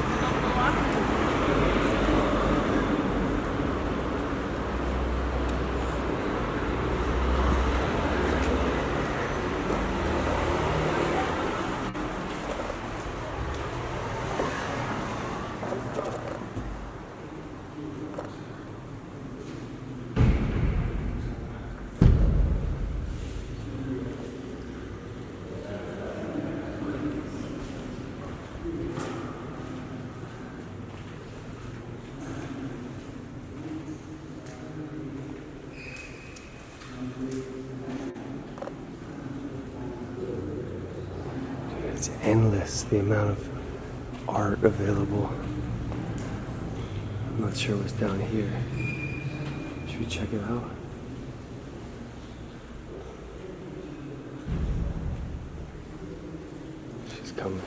endless, the amount of art available. I'm not sure what's down here. Should we check it out? She's coming.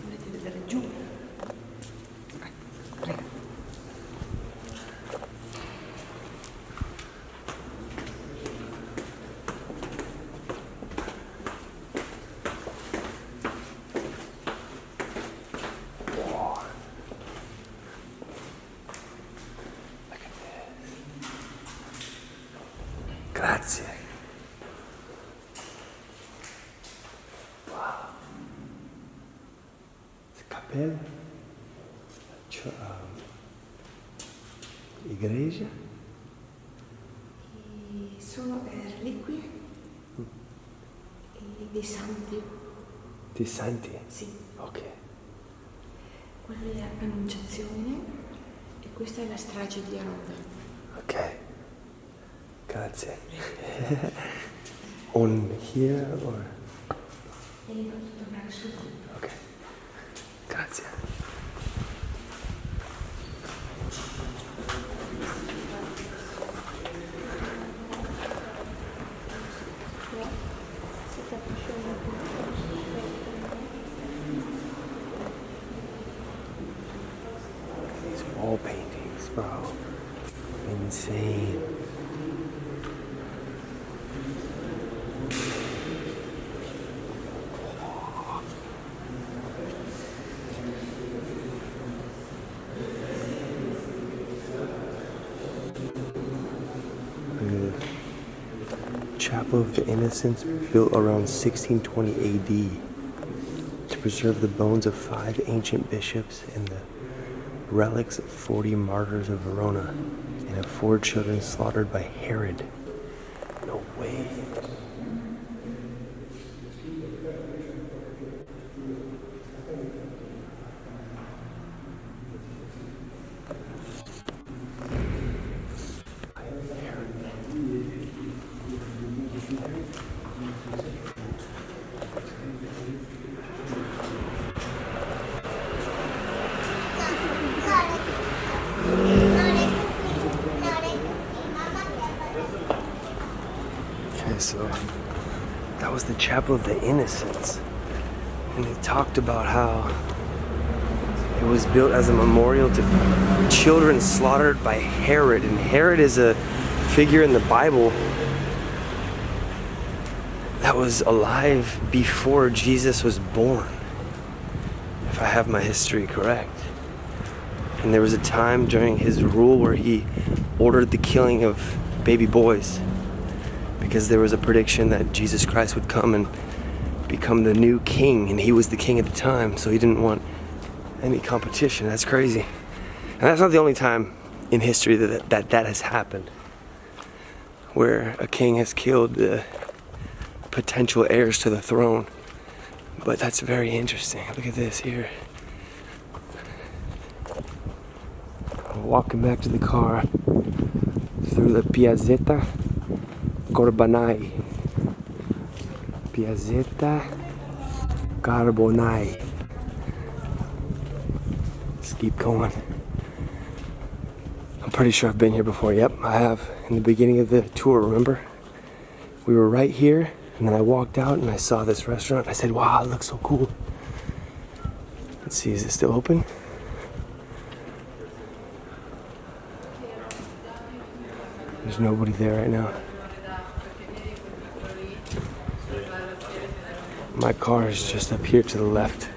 Volete vedere giù? Prego. Grazie. Wow. Cappella. Igreja. Sono reliquie dei santi. Dei santi? Sì. Ok. Quella è l'Annunciazione e questa è la strage di Verona. Ok. Grazie. On here or? E io posso tornare su. Ok. Grazie. These wall paintings, bro. Insane. Chapel of the Innocents, built around 1620 AD to preserve the bones of 5 ancient bishops and the relics of 40 martyrs of Verona and of 4 children slaughtered by Herod. No way. Okay, so that was the Chapel of the Innocents. And they talked about how it was built as a memorial to children slaughtered by Herod. And Herod is a figure in the Bible that was alive before Jesus was born, if I have my history correct. And there was a time during his rule where he ordered the killing of baby boys because there was a prediction that Jesus Christ would come and become the new king, and he was the king at the time, so he didn't want any competition. That's crazy. And that's not the only time in history that has happened, where a king has killed the potential heirs to the throne. But that's very interesting. Look at this here. I'm walking back to the car through the Piazzetta Carbonai. Piazzetta Carbonai. Let's keep going. I'm pretty sure I've been here before. Yep, I have. In the beginning of the tour, remember? We were right here, and then I walked out and I saw this restaurant. I said, wow, it looks so cool. Let's see, is it still open? There's nobody there right now. My car is just up here to the left.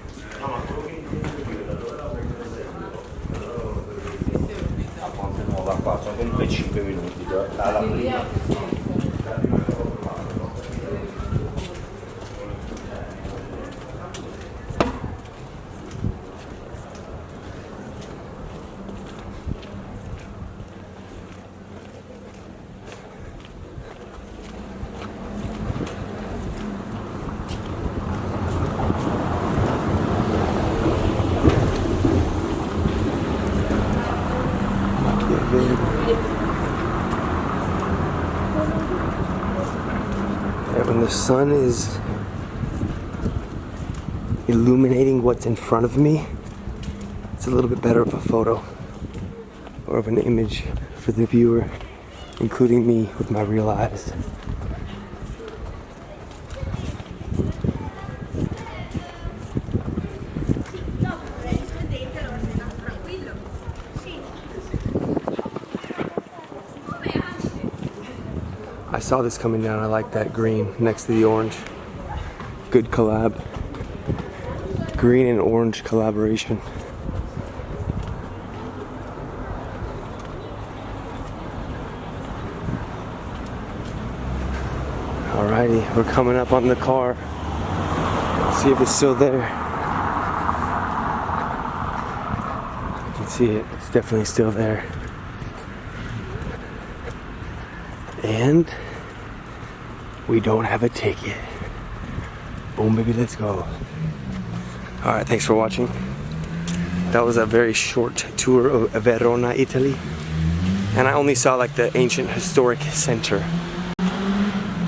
Alright, when the sun is illuminating what's in front of me, it's a little bit better of a photo or of an image for the viewer, including me with my real eyes. I saw this coming down. I like that green next to the orange. Good collab. Green and orange collaboration. Alrighty, we're coming up on the car. Let's see if it's still there. You can see it. It's definitely still there. And we don't have a ticket. Boom, baby, let's go. Alright, thanks for watching. That was a very short tour of Verona, Italy. And I only saw like the ancient historic center.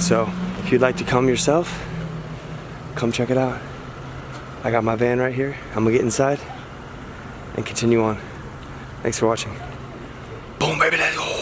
So, if you'd like to come yourself, come check it out. I got my van right here. I'm gonna get inside and continue on. Thanks for watching. Boom, baby, let's go.